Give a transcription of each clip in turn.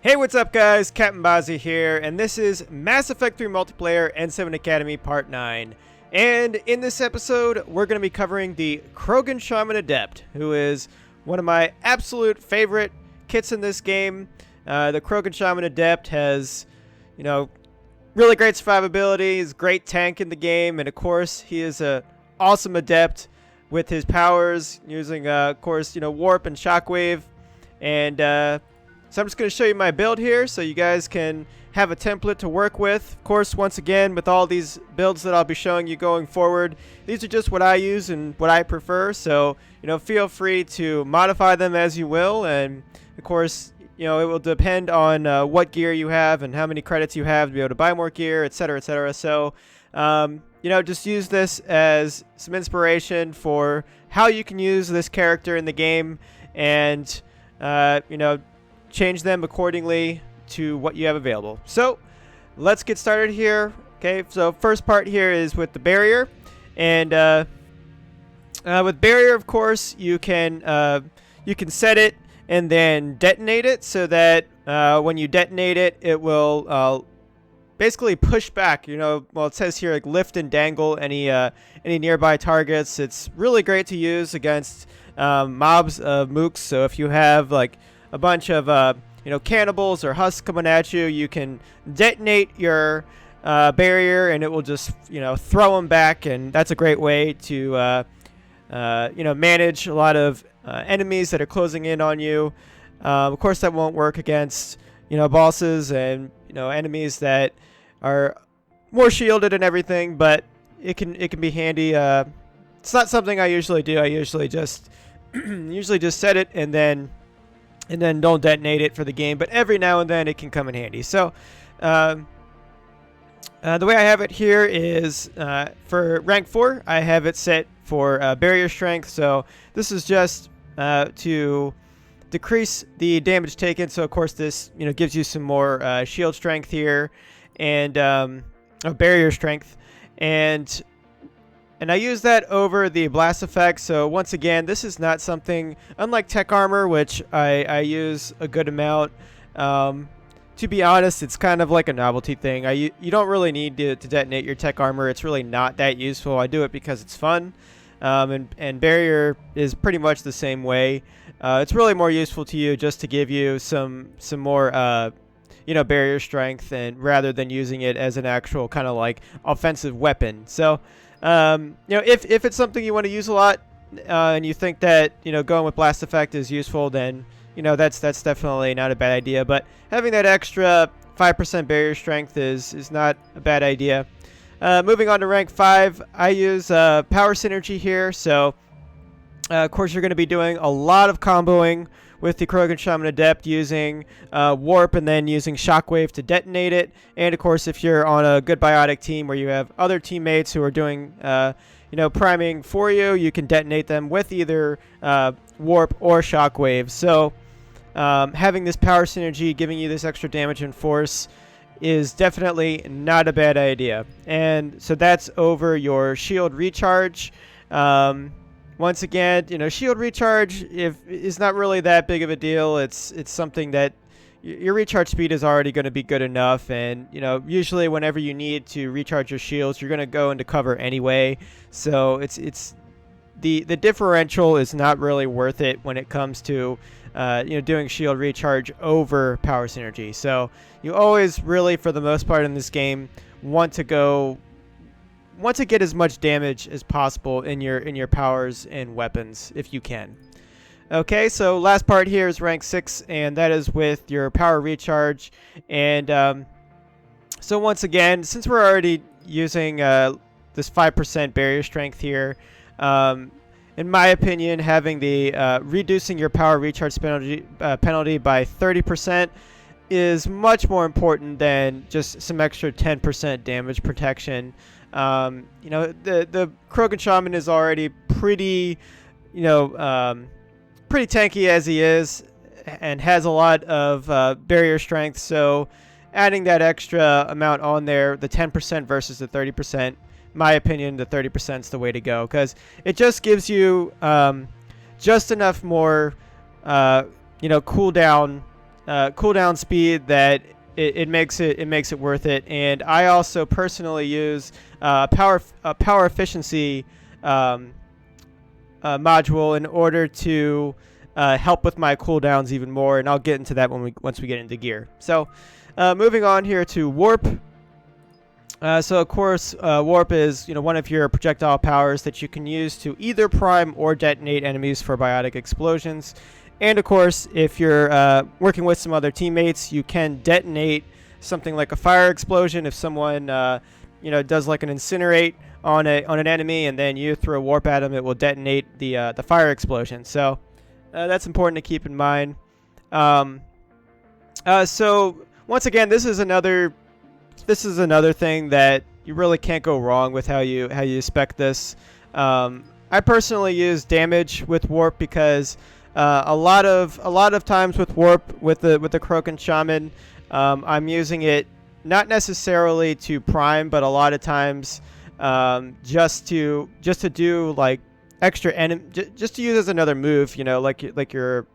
Hey, what's up guys? capnbozzy here, and this is Mass Effect 3 Multiplayer N7 Academy Part 9. And in this episode, we're going to be covering the Krogan Shaman Adept, who is one of my absolute favorite kits in this game. The Krogan Shaman Adept has, really great survivability, he's a great tank in the game, and of course, he is a awesome adept with his powers, using, of course, warp and shockwave, and, so I'm just going to show you my build here so you guys can have a template to work with. Of course, once again, with all these builds that I'll be showing you going forward, these are just what I use and what I prefer. So, feel free to modify them as you will. And, of course, it will depend on what gear you have and how many credits you have to be able to buy more gear, etc., etc. So, just use this as some inspiration for how you can use this character in the game and, change them accordingly to what you have available. So let's get started here. Okay, so first part here is with the barrier, and with barrier, of course, you can set it and then detonate it so that when you detonate it, it will basically push back. Well, it says here like lift and dangle any nearby targets. It's really great to use against mobs of mooks. So if you have like a bunch of cannibals or husks coming at you, you can detonate your barrier and it will just throw them back, and that's a great way to manage a lot of enemies that are closing in on you. Of course, that won't work against bosses and enemies that are more shielded and everything, but it can be handy. It's not something I usually do. I usually just set it and then don't detonate it for the game, but every now and then it can come in handy. So the way I have it here is for rank 4, I have it set for barrier strength. So this is just to decrease the damage taken. So of course this gives you some more shield strength here, and barrier strength, and I use that over the blast effect. So once again, this is not something, unlike tech armor, which I use a good amount. To be honest, it's kind of like a novelty thing. You don't really need to detonate your tech armor. It's really not that useful. I do it because it's fun. And barrier is pretty much the same way. It's really more useful to you just to give you some more barrier strength, and rather than using it as an actual kind of like offensive weapon. So if it's something you want to use a lot, and you think that going with blast effect is useful, then that's definitely not a bad idea. But having that extra 5% barrier strength is not a bad idea. Moving on to rank 5, I use power synergy here. So of course you're going to be doing a lot of comboing with the Krogan Shaman Adept, using warp and then using shockwave to detonate it. And of course, if you're on a good biotic team where you have other teammates who are doing priming for you, you can detonate them with either warp or shockwave. So having this power synergy giving you this extra damage and force is definitely not a bad idea. And so that's over your shield recharge. Once again, shield recharge is not really that big of a deal. It's something that your recharge speed is already going to be good enough, and usually whenever you need to recharge your shields, you're going to go into cover anyway. So it's the differential is not really worth it when it comes to doing shield recharge over power synergy. So you always really, for the most part in this game, want to get as much damage as possible in your powers and weapons if you can. Okay, so last part here is rank 6, and that is with your power recharge. And so once again, since we're already using this 5% barrier strength here, in my opinion, having the reducing your power recharge penalty by 30% is much more important than just some extra 10% damage protection. The Krogan Shaman is already pretty tanky as he is, and has a lot of barrier strength. So adding that extra amount on there, the 10% versus the 30%, my opinion, the 30% is the way to go, because it just gives you just enough more cooldown cooldown speed that it makes it worth it. And I also personally use power efficiency module in order to help with my cooldowns even more, and I'll get into that once we get into gear. So moving on here to warp. So of course, warp is one of your projectile powers that you can use to either prime or detonate enemies for biotic explosions. And of course, if you're working with some other teammates, you can detonate something like a fire explosion. If someone does like an incinerate on an enemy, and then you throw warp at them, it will detonate the fire explosion. So that's important to keep in mind. So once again, this is another thing that you really can't go wrong with how you spec this. I personally use damage with warp because a lot of times with warp with the Krogan Shaman, I'm using it not necessarily to prime, but a lot of times just to do like extra enemy, just to use as another move, like a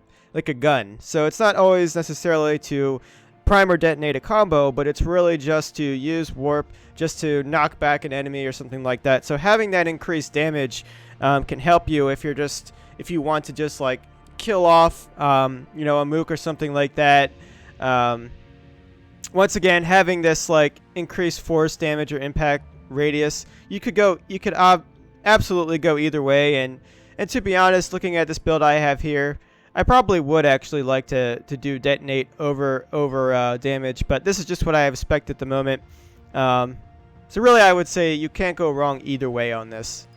gun. So it's not always necessarily to prime or detonate a combo, but it's really just to use warp just to knock back an enemy or something like that. So having that increased damage can help you if you want to just like kill off a mook or something like that. Once again, having this like increased force damage or impact radius, you could absolutely go either way. And to be honest, looking at this build I have here, I probably would actually like to do detonate over damage, but this is just what I have spec'd at the moment. So really, I would say you can't go wrong either way on this.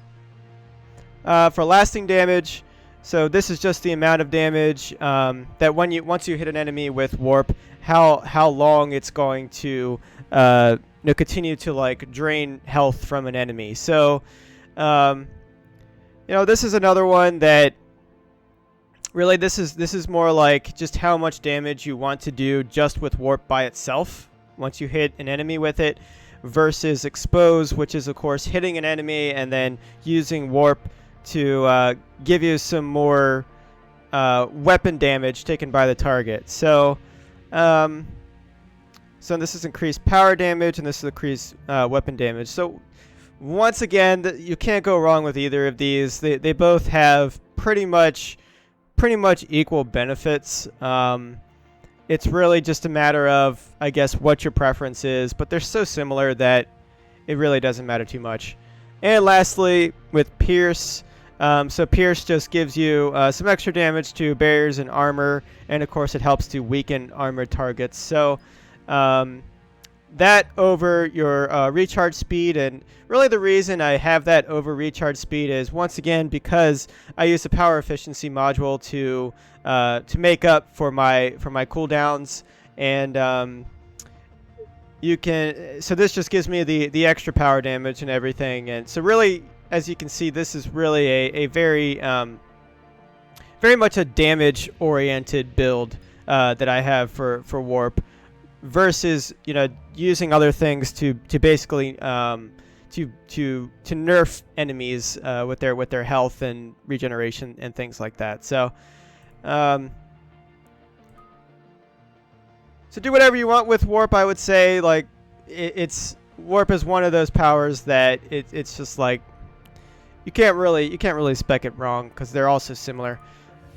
For lasting damage, so this is just the amount of damage that once you hit an enemy with warp, how long it's going to continue to like drain health from an enemy. So this is another one that really this is more like just how much damage you want to do just with warp by itself once you hit an enemy with it, versus expose, which is of course hitting an enemy and then using warp to give you some more weapon damage taken by the target. So this is increased power damage, and this is increased weapon damage. So once again, you can't go wrong with either of these. They both have pretty much equal benefits. It's really just a matter of, I guess, what your preference is, but they're so similar that it really doesn't matter too much. And lastly, with Pierce, so Pierce just gives you some extra damage to barriers and armor, and of course it helps to weaken armored targets. So that over your recharge speed, and really the reason I have that over recharge speed is once again because I use the power efficiency module to make up for my cooldowns, and so this just gives me the extra power damage and everything. And so really, as you can see, this is really a very much a damage oriented build that I have for warp, versus using other things to basically to nerf enemies with their health and regeneration and things like that. So so do whatever you want with warp. I would say like it's warp is one of those powers that it's just like you can't really spec it wrong because they're all so similar.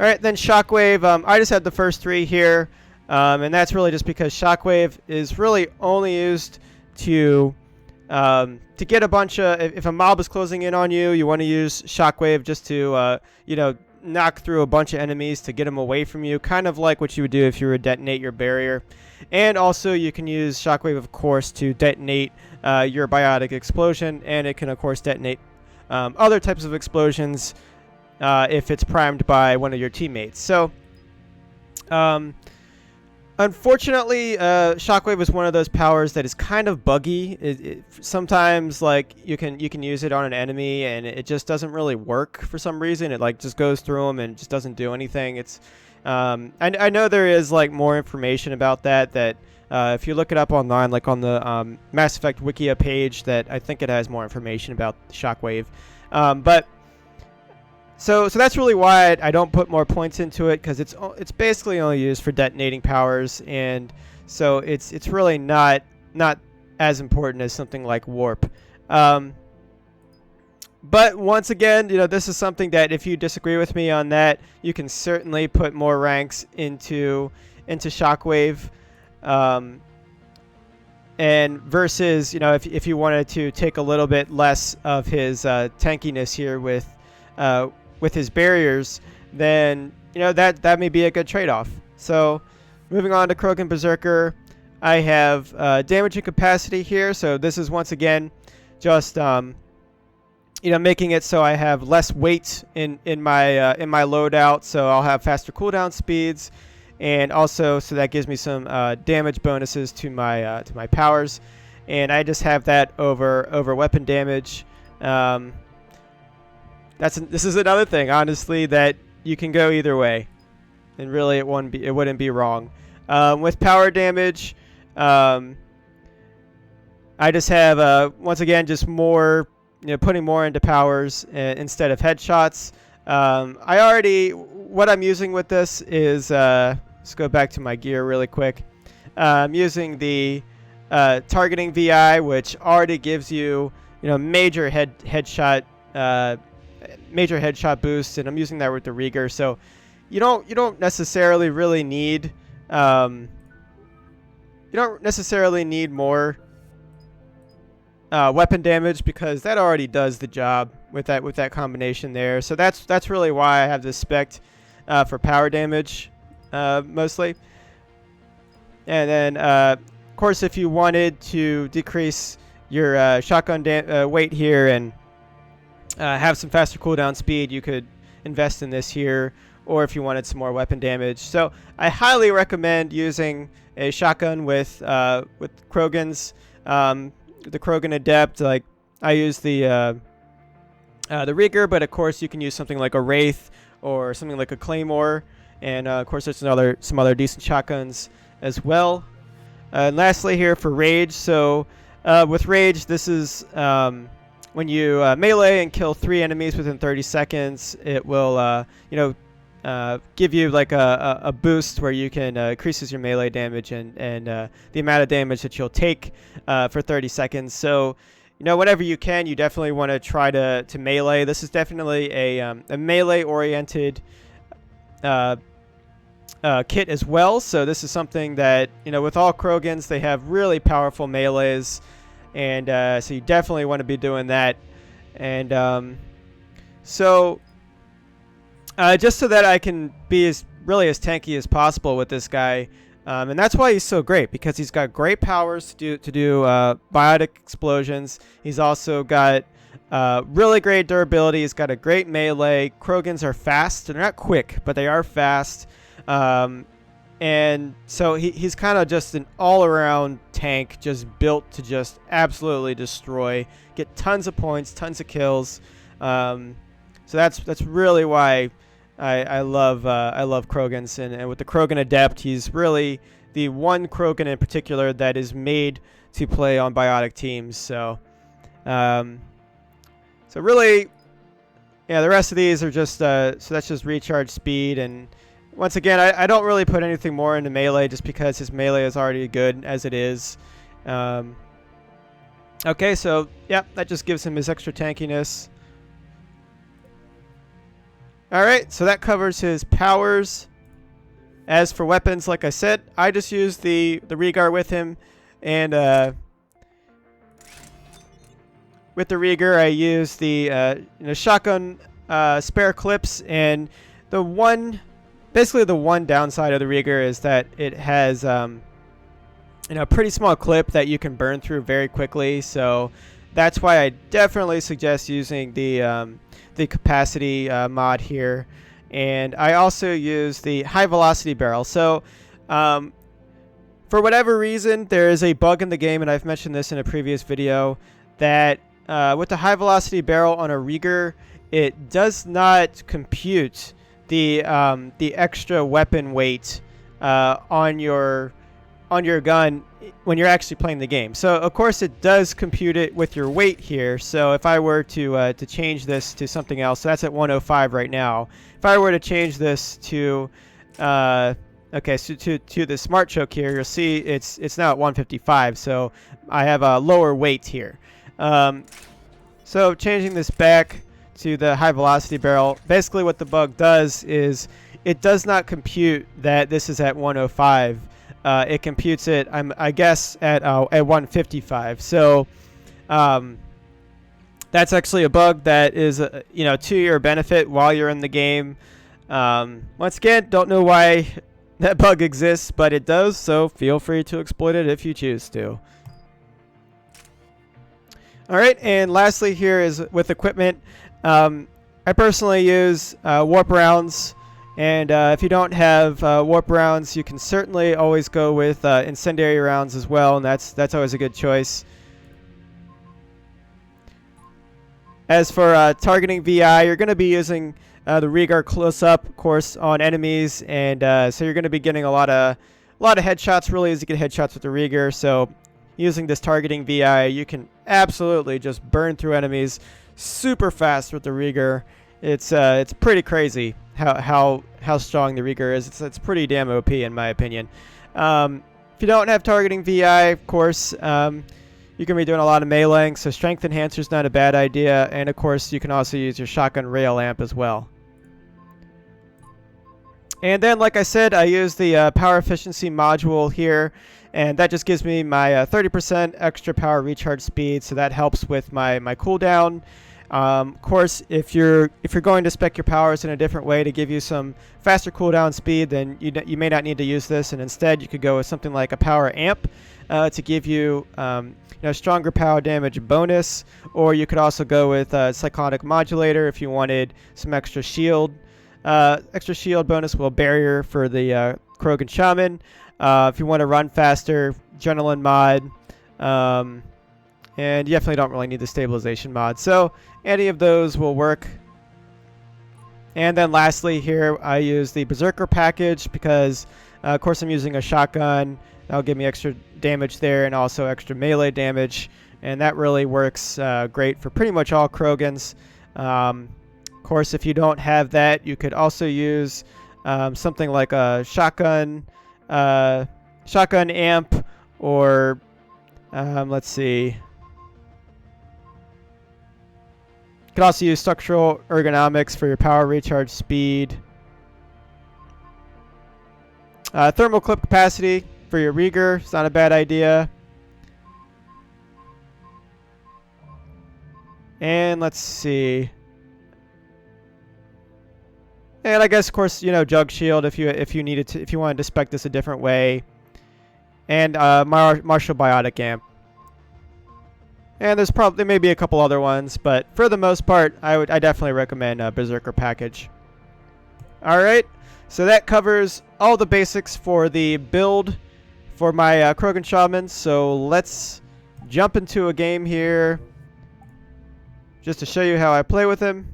All right, then Shockwave. I just had the first three here. And that's really just because Shockwave is really only used to get a bunch of... If a mob is closing in on you, you want to use Shockwave just to, knock through a bunch of enemies to get them away from you, kind of like what you would do if you were to detonate your barrier. And also you can use Shockwave, of course, to detonate your biotic explosion, and it can, of course, detonate other types of explosions if it's primed by one of your teammates. So... unfortunately, Shockwave is one of those powers that is kind of buggy. Sometimes, like you can use it on an enemy, and it just doesn't really work for some reason. It like just goes through them and just doesn't do anything. It's I know there is like more information about that. If you look it up online, like on the Mass Effect Wikia page, that I think it has more information about Shockwave. But So that's really why I don't put more points into it, because it's basically only used for detonating powers, and so it's really not as important as something like warp. But once again, this is something that if you disagree with me on that, you can certainly put more ranks into Shockwave. And versus, if you wanted to take a little bit less of his tankiness here with his barriers, then that may be a good trade-off. So moving on to Krogan Berserker, I have damage and capacity here. So this is once again just making it so I have less weight in my loadout, so I'll have faster cooldown speeds, and also so that gives me some damage bonuses to my powers, and I just have that over weapon damage. This is another thing, honestly, that you can go either way, and really it wouldn't be wrong. With power damage, I just have once again just more, putting more into powers instead of headshots. What I'm using with this is let's go back to my gear really quick. I'm using the targeting VI, which already gives you major headshot boost, and I'm using that with the Rieger. So you don't necessarily really need more weapon damage, because that already does the job with that combination there. So that's really why I have this spec'd for power damage mostly. And then of course, if you wanted to decrease your shotgun weight here and have some faster cooldown speed, you could invest in this here, or if you wanted some more weapon damage. So I highly recommend using a shotgun with Krogans. The Krogan Adept, like I use the Rieger, but of course you can use something like a Wraith or something like a Claymore, and of course there's some other decent shotguns as well. And lastly here for Rage, so with Rage, this is when you melee and kill 3 enemies within 30 seconds, it will give you like a boost where you can increases your melee damage and the amount of damage that you'll take for 30 seconds. So whenever you can, you definitely want to try to melee. This is definitely a melee oriented kit as well. So this is something that with all Krogans, they have really powerful melees, and so you definitely want to be doing that. And so just so that I can be really as tanky as possible with this guy, and that's why he's so great, because he's got great powers to do biotic explosions. He's also got really great durability. He's got a great melee. Krogans are fast. They're not quick, but they are fast. And so he's kind of just an all-around tank, just built to just absolutely destroy, get tons of points, tons of kills. So that's really why I love Krogans, and with the Krogan Adept, he's really the one Krogan in particular that is made to play on biotic teams. So really, yeah, the rest of these are just so that's just recharge speed. And once again, I don't really put anything more into melee, just because his melee is already good as it is. Okay, so yeah, that just gives him his extra tankiness. Alright, so that covers his powers. As for weapons, like I said, I just use the Rieger with him, and with the Rieger I use the shotgun spare clips, and basically the one downside of the Rieger is that it has a pretty small clip that you can burn through very quickly. So that's why I definitely suggest using the capacity mod here. And I also use the high velocity barrel. So for whatever reason, there is a bug in the game, and I've mentioned this in a previous video, that with the high velocity barrel on a Rieger, it does not compute the extra weapon weight on your on your gun when you're actually playing the game. So of course it does compute it with your weight here. So if I were to change this to something else, so that's at 105 right now. If I were to change this to okay, so to the smart choke here, you'll see it's now at 155. So I have a lower weight here. So changing this back to the high velocity barrel, basically what the bug does is it does not compute that this is at 105. It computes it, I guess, at 155. So that's actually a bug that is, to your benefit while you're in the game. Once again, don't know why that bug exists, but it does. So feel free to exploit it if you choose to. All right, and lastly here is with equipment. I personally use warp rounds. And if you don't have warp rounds, you can certainly always go with incendiary rounds as well, and that's always a good choice. As for targeting VI, you're going to be using the Regar close-up, of course, on enemies, and so you're going to be getting a lot of headshots. Really easy to get headshots with the Regar. So using this targeting VI, you can absolutely just burn through enemies super fast with the Regar. It's pretty crazy how strong the Regar is. It's pretty damn OP in my opinion. If you don't have targeting VI, of course, you can be doing a lot of meleeing, so strength enhancer is not a bad idea, and of course you can also use your shotgun rail amp as well. And then, like I said, I use the power efficiency module here, and that just gives me my 30% extra power recharge speed, so that helps with my cooldown. Of course, if you're going to spec your powers in a different way to give you some faster cooldown speed, then you may not need to use this, and instead you could go with something like a power amp to give you stronger power damage bonus, or you could also go with a cyclonic modulator if you wanted some extra shield. Extra shield bonus, barrier for the Krogan Shaman. If you want to run faster, adrenaline mod. And you definitely don't really need the stabilization mod. So any of those will work. And then lastly here, I use the Berserker package because, of course, I'm using a shotgun. That'll give me extra damage there and also extra melee damage. And that really works great for pretty much all Krogans. Of course, if you don't have that, you could also use something like a shotgun amp, or let's see. You can also use structural ergonomics for your power recharge speed. Thermal clip capacity for your Regar is not a bad idea. And let's see. And I guess, of course, jug shield if you needed to, if you wanted to spec this a different way. And martial biotic amp. And there may be a couple other ones, but for the most part, I definitely recommend a Berserker package. All right, so that covers all the basics for the build for my Krogan Shaman. So let's jump into a game here, just to show you how I play with him.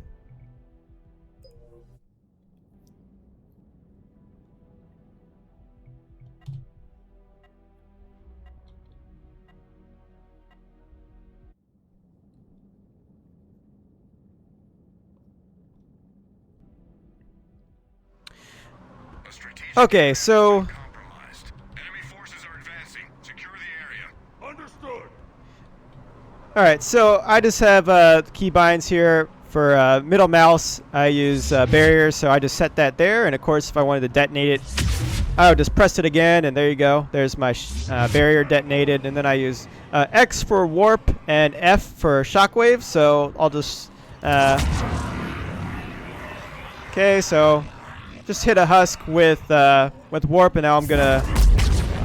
Okay, so enemy forces are advancing. Secure the area. Understood. All right, so I just have key binds here for middle mouse. I use barrier, so I just set that there, and of course, if I wanted to detonate it, I would just press it again, and there you go. There's my barrier detonated, and then I use X for warp and F for shockwave. So I'll just okay, so. Just hit a husk with warp, and now I'm gonna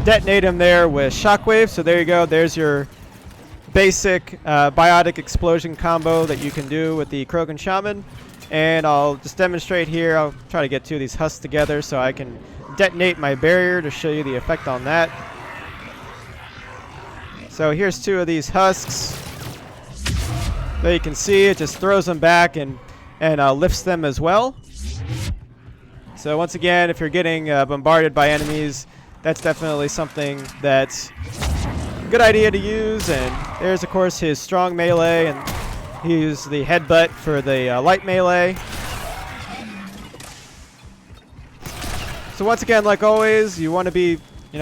detonate him there with shockwave. So there you go. There's your basic biotic explosion combo that you can do with the Krogan Shaman. And I'll just demonstrate here. I'll try to get two of these husks together so I can detonate my barrier to show you the effect on that. So here's two of these husks. There you can see it just throws them back and lifts them as well. So once again, if you're getting bombarded by enemies, that's definitely something that's a good idea to use. And there's, of course, his strong melee, and he used the headbutt for the light melee. So once again, like always, you want to be,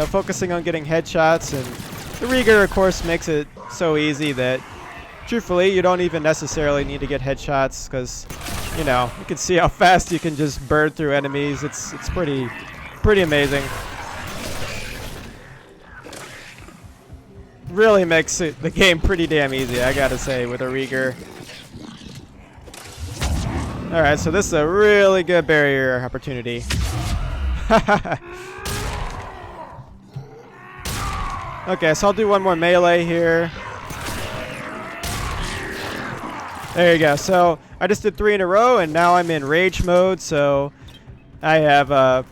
focusing on getting headshots, and the Rieger, of course, makes it so easy that, truthfully, you don't even necessarily need to get headshots, because, you can see how fast you can just burn through enemies. It's pretty amazing. Really makes the game pretty damn easy, I gotta say, with a Rieger. Alright, so this is a really good barrier opportunity. Okay, so I'll do one more melee here. There you go. So I just did 3 in a row, and now I'm in rage mode, so I have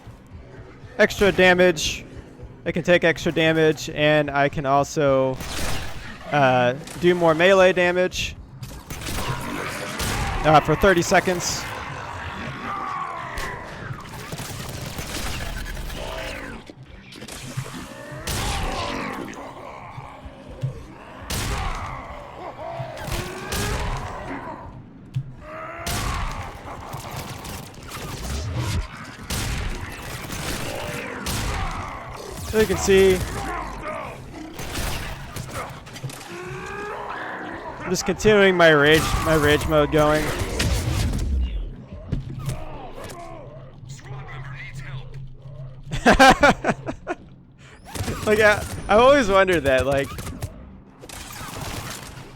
extra damage. I can take extra damage, and I can also do more melee damage for 30 seconds. So you can see, I'm just continuing my rage mode going. Like, I always wondered that. Like,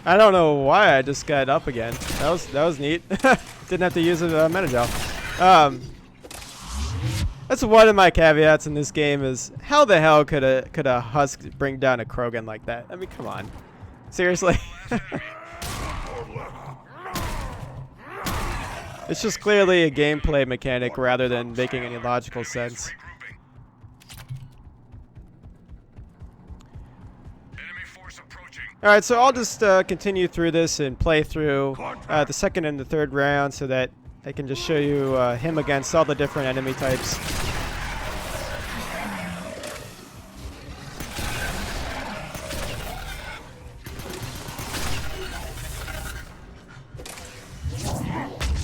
I don't know why I just got up again. That was neat. Didn't have to use a Menagel. That's one of my caveats in this game is how the hell could a Husk bring down a Krogan like that? I mean, come on. Seriously? It's just clearly a gameplay mechanic rather than making any logical sense. Alright, so I'll just continue through this and play through the second and the third round so that I can just show you him against all the different enemy types.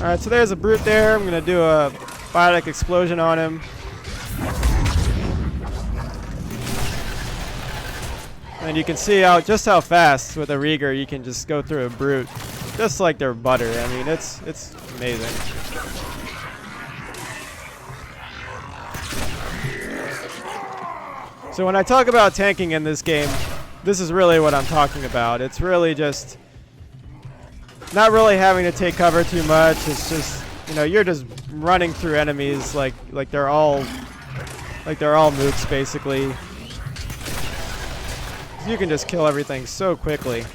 Alright, so there's a brute there. I'm going to do a biotic explosion on him. And you can see just how fast with a Rieger you can just go through a brute. Just like they're butter. I mean, it's amazing. So when I talk about tanking in this game, this is really what I'm talking about. It's really just not really having to take cover too much. It's just, you're just running through enemies like they're all mooks basically. You can just kill everything so quickly.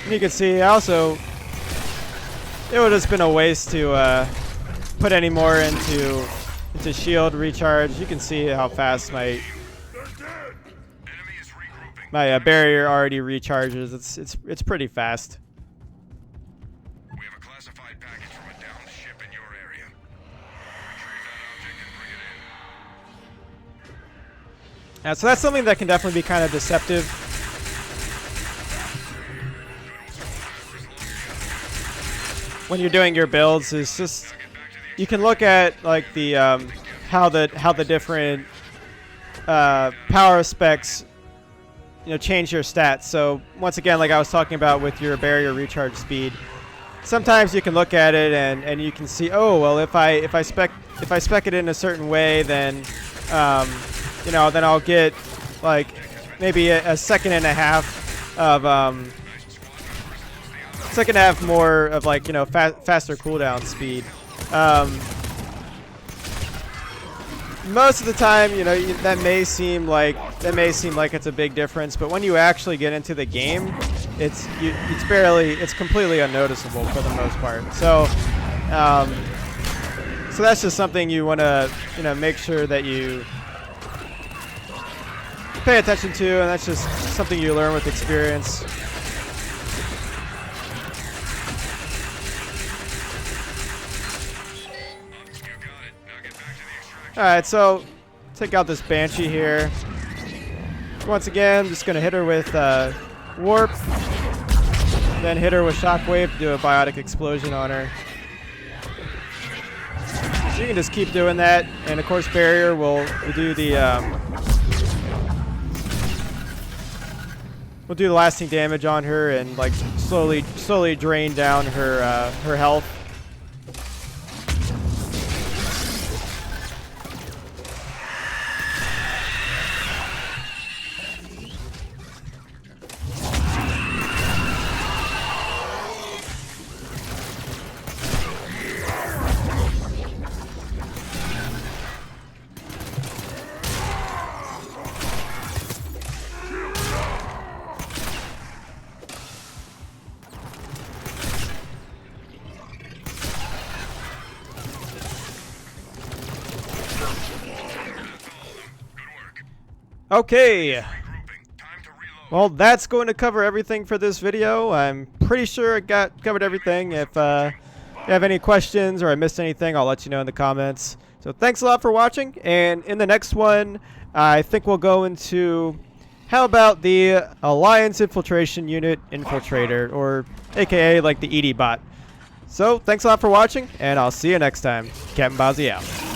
You can see also it would have just been a waste to put any more into shield recharge. You can see how fast my barrier already recharges. It's pretty fast. We have a classified package from a downed ship in your area. Retrieve that object and bring it in. So that's something that can definitely be kind of deceptive. When you're doing your builds, is just you can look at like the how the different power specs change your stats. So once again, like I was talking about with your barrier recharge speed, sometimes you can look at it and you can see, oh well, if I spec it in a certain way, then then I'll get like maybe a second and a half of So I can have more of like, you know, faster cooldown speed. Most of the time, you know, that may seem like it's a big difference, but when you actually get into the game, it's completely unnoticeable for the most part. So, so that's just something you want to, you know, make sure that you pay attention to, and that's just something you learn with experience. Alright, so take out this Banshee here. Once again, just going to hit her with Warp. Then hit her with Shockwave to do a biotic explosion on her. So you can just keep doing that. And of course, Barrier will do the lasting damage on her and like slowly drain down her her health. Okay. Well, that's going to cover everything for this video. I'm pretty sure I covered everything. If you have any questions or I missed anything, I'll let you know in the comments. So thanks a lot for watching. And in the next one, I think we'll go into how about the Alliance Infiltration Unit Infiltrator, or aka like the ED bot. So thanks a lot for watching, and I'll see you next time. capnbozzy out.